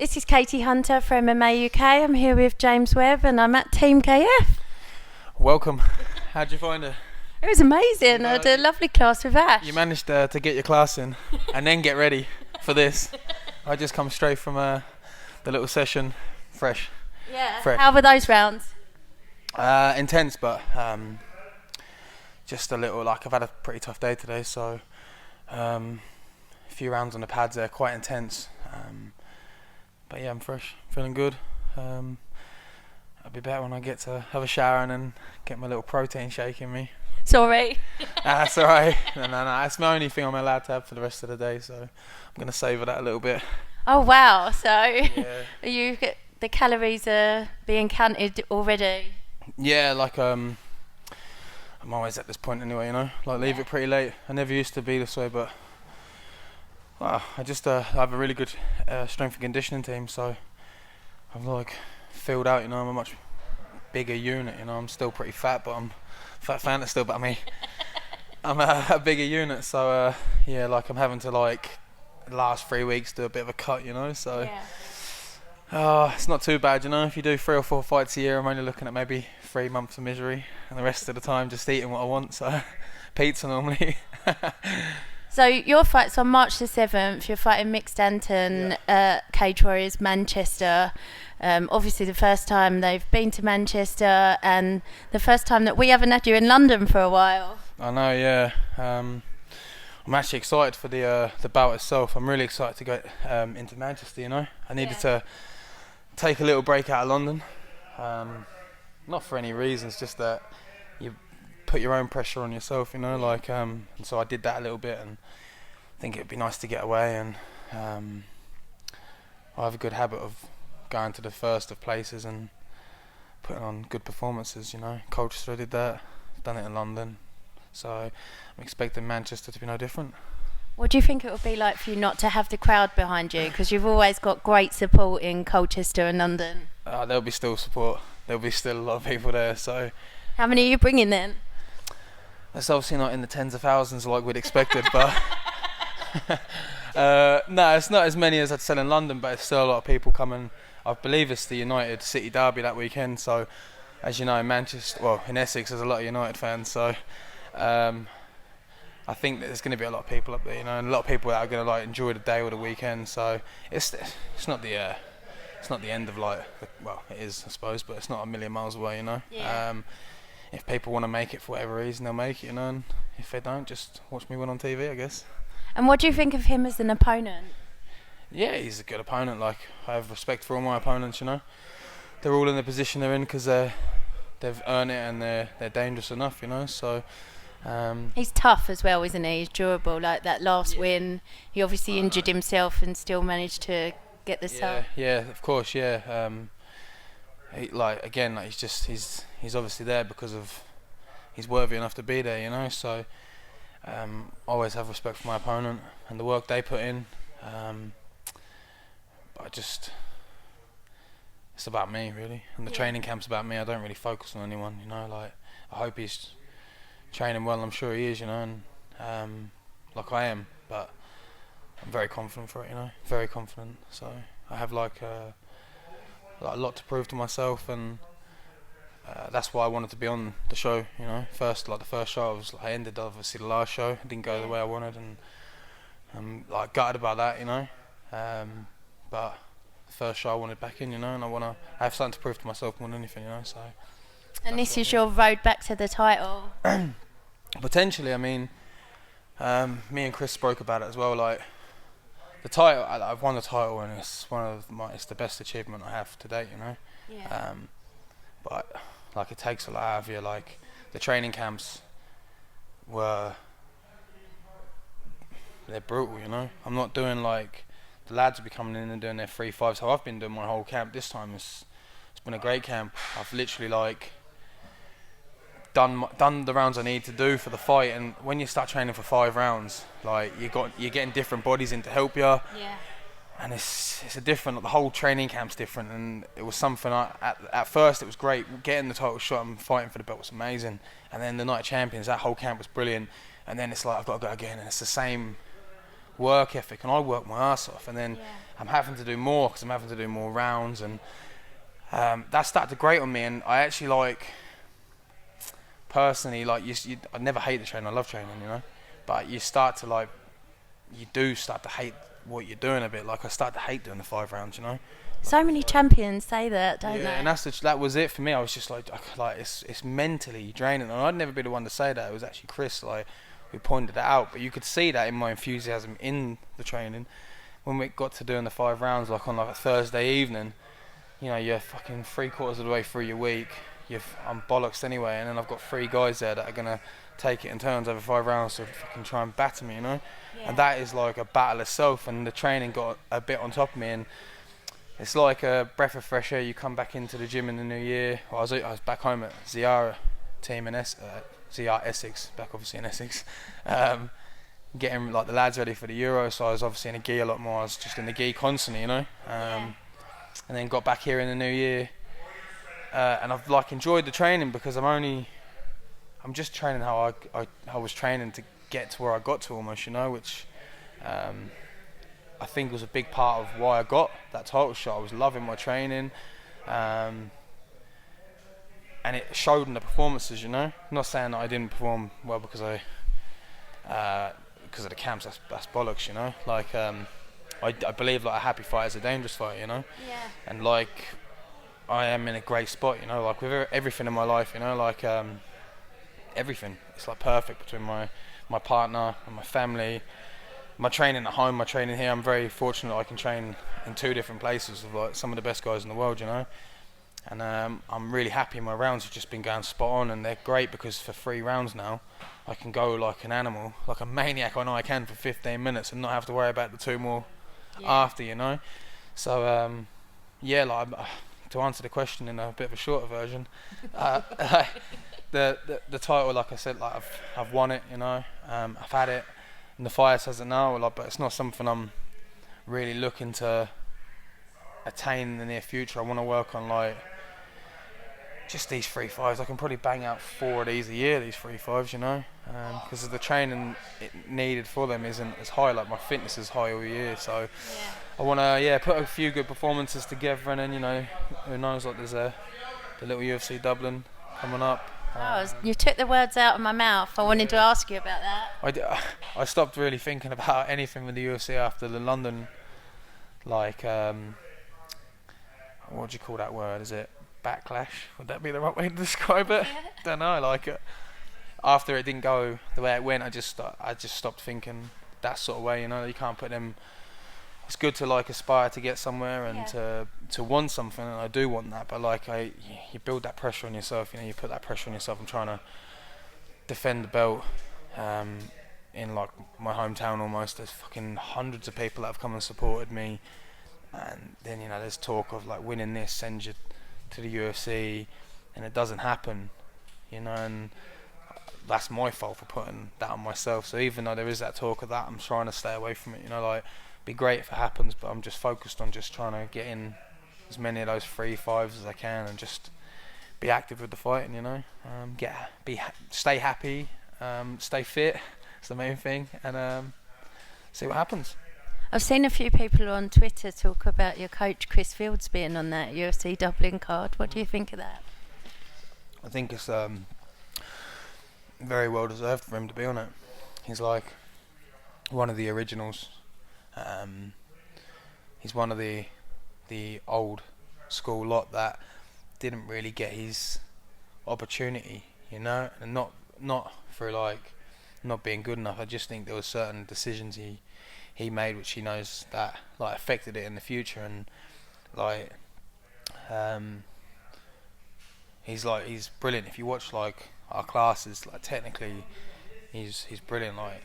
This is Katie Hunter from MMA UK. I'm here with James Webb and I'm at Team KF. Welcome. How'd you find it? It was amazing. I had a lovely class with Ash. You managed to get your class in and then get ready for this. I just come straight from the little session, fresh. Yeah. Fresh. How were those rounds? Intense, but just a little, I've had a pretty tough day today, so a few rounds on the pads there, quite intense. But yeah, I'm fresh, feeling good. I'll be better when I get to have a shower and then get my little protein shake in me. Sorry. That's alright. No, that's my only thing I'm allowed to have for the rest of the day, so I'm going to savour that a little bit. Oh wow, so Yeah. the calories are being counted already? Yeah, I'm always at this point anyway, leave it pretty late. I never used to be this way, but I just have a really good strength and conditioning team, so I'm filled out, I'm a much bigger unit, I'm still pretty fat, but I'm fat Fanta still, but I'm a bigger unit, so I'm having to the last 3 weeks do a bit of a cut, so it's not too bad, if you do 3 or 4 fights a year, I'm only looking at maybe 3 months of misery, and the rest of the time just eating what I want, so pizza normally. So your fight's on March the 7th, you're fighting Mixed Anton, Cage Warriors Manchester. Obviously the first time they've been to Manchester and the first time that we haven't had you in London for a while. I know, yeah. I'm actually excited for the bout itself. I'm really excited to go into Manchester, I needed to take a little break out of London. Not for any reasons, just that you put your own pressure on yourself, and so I did that a little bit, and I think it'd be nice to get away, and I have a good habit of going to the first of places and putting on good performances, Colchester did that, I've done it in London, so I'm expecting Manchester to be no different. What do you think it would be like for you not to have the crowd behind you? Because you've always got great support in Colchester and London. There'll be still support, there'll be still a lot of people there, so... How many are you bringing then? That's obviously not in the tens of thousands like we'd expected, but no, it's not as many as I'd said in London, but it's still a lot of people coming. I believe it's the United City derby that weekend, so as you know, in Manchester, in Essex, there's a lot of United fans, so I think that there's going to be a lot of people up there, and a lot of people that are going to enjoy the day or the weekend. So it's not the end of it is, I suppose, but it's not a million miles away, Yeah. If people want to make it for whatever reason, they'll make it, and if they don't, just watch me win on TV, I guess. And what do you think of him as an opponent? Yeah, he's a good opponent. I have respect for all my opponents, They're all in the position they're in because they've earned it and they're dangerous enough, So he's tough as well, isn't he? He's durable. Like that last win, he obviously injured himself and still managed to get the sub. Yeah, of course, yeah. He's obviously there because of he's worthy enough to be there, So always have respect for my opponent and the work they put in. But it's about me really, and the training camp's about me. I don't really focus on anyone, I hope he's training well. I'm sure he is, and I am, but I'm very confident for it, very confident. So I have a lot to prove to myself, and that's why I wanted to be on the show. First, the first show, I ended obviously the last show. It didn't go the way I wanted, and I'm gutted about that, But the first show I wanted back in, and I have something to prove to myself more than anything, So. And this is your road back to the title. Potentially, me and Chris spoke about it as well. The title, I've won the title, and it's it's the best achievement I have to date, Yeah. But it takes a lot out of you. The training camps they're brutal, I'm not doing the lads will be coming in and doing their 3-5. So I've been doing my whole camp. This time it's been a great camp. I've literally done the rounds I need to do for the fight, and when you start training for 5 rounds, you're getting different bodies in to help you. Yeah. And it's a different, the whole training camp's different, and it was something at first it was great, getting the title shot and fighting for the belt was amazing, and then the Night of Champions, that whole camp was brilliant, and then it's I've got to go again, and it's the same work ethic, and I work my ass off, and then I'm having to do more because I'm having to do more rounds, and that started to grate on me. And I actually like, personally, like I never hate the training. I love training, you know, but you start to like, you do start to hate what you're doing a bit. Like I start to hate doing the 5 rounds, you know. So many champions say that, don't they? And that was it for me. I was just like it's mentally draining, and I'd never be the one to say that. It was actually Chris like who pointed it out. But you could see that in my enthusiasm in the training when we got to doing the 5 rounds, like on like a Thursday evening. You know, you're fucking 3/4 of the way through your week. I'm bollocksed anyway, and then I've got 3 guys there that are gonna take it in turns over 5 rounds to fucking try and batter me, you know. And that is like a battle itself. And the training got a bit on top of me, and it's like a breath of fresh air. You come back into the gym in the new year. Well, I was back home at Ziara team in Ziara Essex, back obviously in Essex, getting like the lads ready for the Euro. So I was obviously in the gi a lot more. I was just in the gi constantly, you know. And then got back here in the new year, and I've like enjoyed the training because I'm just training how I was training to get to where I got to almost, you know, which. I think was a big part of why I got that title shot. I was loving my training, and it showed in the performances. You know, I'm not saying that I didn't perform well because of the camps. That's bollocks. You know, like I believe like a happy fight is a dangerous fight. You know, and like I am in a great spot. You know, like with everything in my life. You know, like everything. It's like perfect between my partner and my family. My training at home, my training here, I'm very fortunate I can train in 2 different places with like some of the best guys in the world, you know. And I'm really happy. My rounds have just been going spot on, and they're great because for 3 rounds now, I can go like an animal, like a maniac. I know I can for 15 minutes and not have to worry about the 2 more after, you know. So like to answer the question in a bit of a shorter version, the title, like I said, like I've won it, you know. I've had it. And the fight hasn't now, like, but it's not something I'm really looking to attain in the near future. I want to work on like just these 3 fights. I can probably bang out 4 of these a year, these 3 fights, you know, because the training needed for them isn't as high. Like my fitness is high all year, so I want to put a few good performances together, and then, you know, who knows, like there's the little UFC Dublin coming up. You took the words out of my mouth. I wanted to ask you about that. I stopped really thinking about anything with the UFC after the London, like, what do you call that word? Is it backlash? Would that be the right way to describe it? Don't know. Like, after it didn't go the way it went, I just stopped thinking that sort of way. You know, you can't put them. It's good to like aspire to get somewhere and to want something, and I do want that. But like you build that pressure on yourself. You know, you put that pressure on yourself. I'm trying to defend the belt in like my hometown almost. There's fucking hundreds of people that have come and supported me, and then, you know, there's talk of like winning this sends you to the UFC, and it doesn't happen. You know, and that's my fault for putting that on myself. So even though there is that talk of that, I'm trying to stay away from it. You know, like. Be great if it happens, but I'm just focused on just trying to get in as many of those 3 5s as I can, and just be active with the fighting. You know, stay happy, stay fit. It's the main thing, and see what happens. I've seen a few people on Twitter talk about your coach Chris Fields being on that UFC Dublin card. What do you think of that? I think it's very well deserved for him to be on it. He's like one of the originals. He's one of the old school lot that didn't really get his opportunity, you know, and not for like not being good enough. I just think there were certain decisions he made which he knows that like affected it in the future, and like he's brilliant. If you watch like our classes, like technically he's brilliant. Like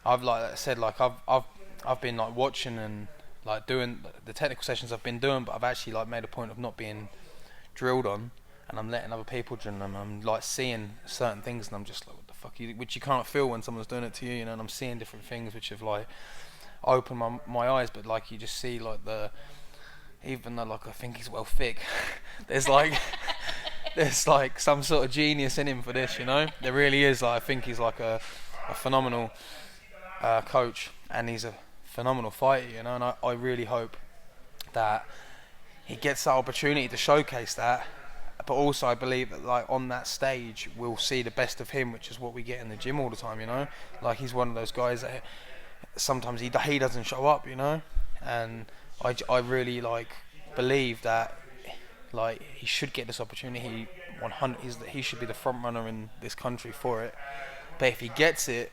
I've like said, like I've been like watching and like doing the technical sessions I've been doing, but I've actually like made a point of not being drilled on, and I'm letting other people drill them. I'm like seeing certain things, and I'm just like, what the fuck, which you can't feel when someone's doing it to you, you know. And I'm seeing different things which have like opened my eyes, but like you just see like even though like I think he's well thick, there's like some sort of genius in him for this, you know. There really is. Like I think he's like a phenomenal coach, and he's a phenomenal fighter, you know. And I really hope that he gets that opportunity to showcase that. But also, I believe that, like, on that stage, we'll see the best of him, which is what we get in the gym all the time, you know. Like, he's one of those guys that sometimes he doesn't show up, you know. And I really, like, believe that, like, he should get this opportunity. He should be the front runner in this country for it. But if he gets it,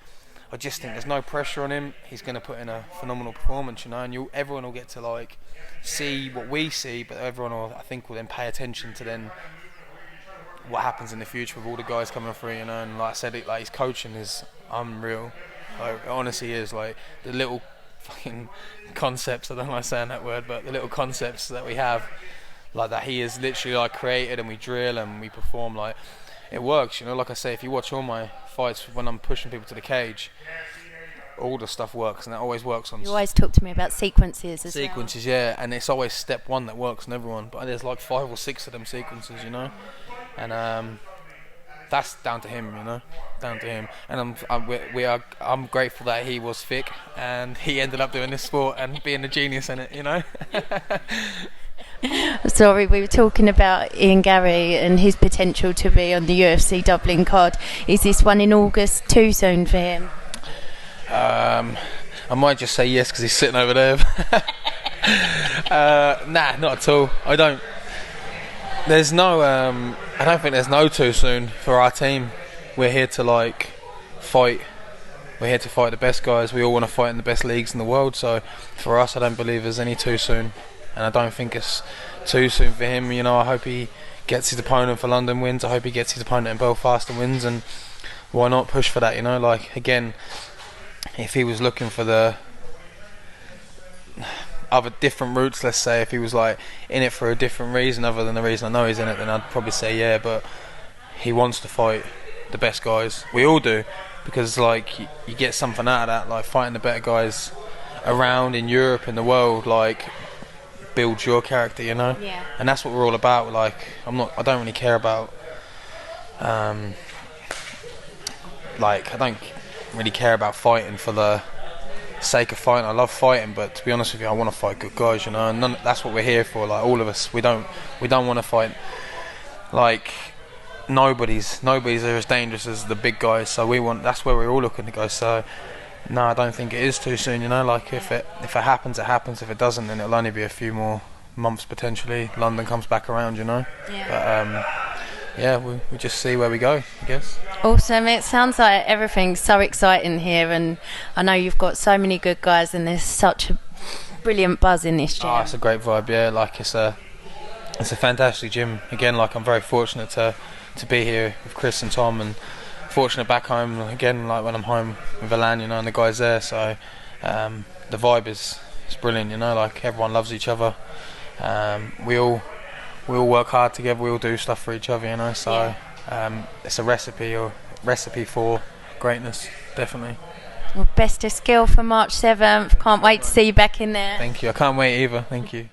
I just think there's no pressure on him. He's going to put in a phenomenal performance, you know, and everyone will get to, like, see what we see, but everyone will, I think, will then pay attention to then what happens in the future with all the guys coming through, you know. And like I said, like, his coaching is unreal. Like, it honestly is. Like, the little fucking concepts, I don't like saying that word, but the little concepts that we have, like, that he has literally, like, created, and we drill and we perform, like, it works, you know. Like I say, if you watch all my fights when I'm pushing people to the cage, all the stuff works, and that always works on. You always talk to me about sequences as well. Sequences, yeah, and it's always step one that works on everyone, but there's like 5 or 6 of them sequences, you know, and that's down to him, you know, down to him. And I'm grateful that he was thick and he ended up doing this sport and being a genius in it, you know. Sorry, we were talking about Ian Gary and his potential to be on the UFC Dublin card. Is this one in August too soon for him? I might just say yes because he's sitting over there. Nah, not at all. I don't think there's no too soon for our team. We're here to, like, fight. We're here to fight the best guys. We all want to fight in the best leagues in the world. So for us, I don't believe there's any too soon, and I don't think it's too soon for him. You know, I hope he gets his opponent for London, wins. I hope he gets his opponent in Belfast and wins. And why not push for that? You know, like, again, if he was looking for the other different routes, let's say, if he was, like, in it for a different reason other than the reason I know he's in it, then I'd probably say yeah. But he wants to fight the best guys. We all do, because, like, you get something out of that, like, fighting the better guys around in Europe and the world, like, builds your character, you know. Yeah. And that's what we're all about. Like, I don't really care about like, I don't really care about fighting for the sake of fighting. I love fighting, but to be honest with you, I want to fight good guys, you know. And that's what we're here for. Like, all of us, we don't want to fight, like, nobody's as dangerous as the big guys. So that's where we're all looking to go. So no, I don't think it is too soon, you know. Like, if it happens, it happens. If it doesn't, then it'll only be a few more months potentially. London comes back around, you know. Yeah. But yeah, we just see where we go, I guess. Awesome. It sounds like everything's so exciting here, and I know you've got so many good guys, and there's such a brilliant buzz in this gym. Oh, it's a great vibe, yeah. Like, it's a fantastic gym. Again, like, I'm very fortunate to be here with Chris and Tom, and fortunate back home again, like, when I'm home with Alan, you know, and the guys there. So the vibe is brilliant, you know. Like, everyone loves each other. We all work hard together. We all do stuff for each other, you know. So it's a recipe for greatness, definitely. Well, best of skill for March 7th. Can't wait to see you back in there. Thank you. I can't wait either. Thank you.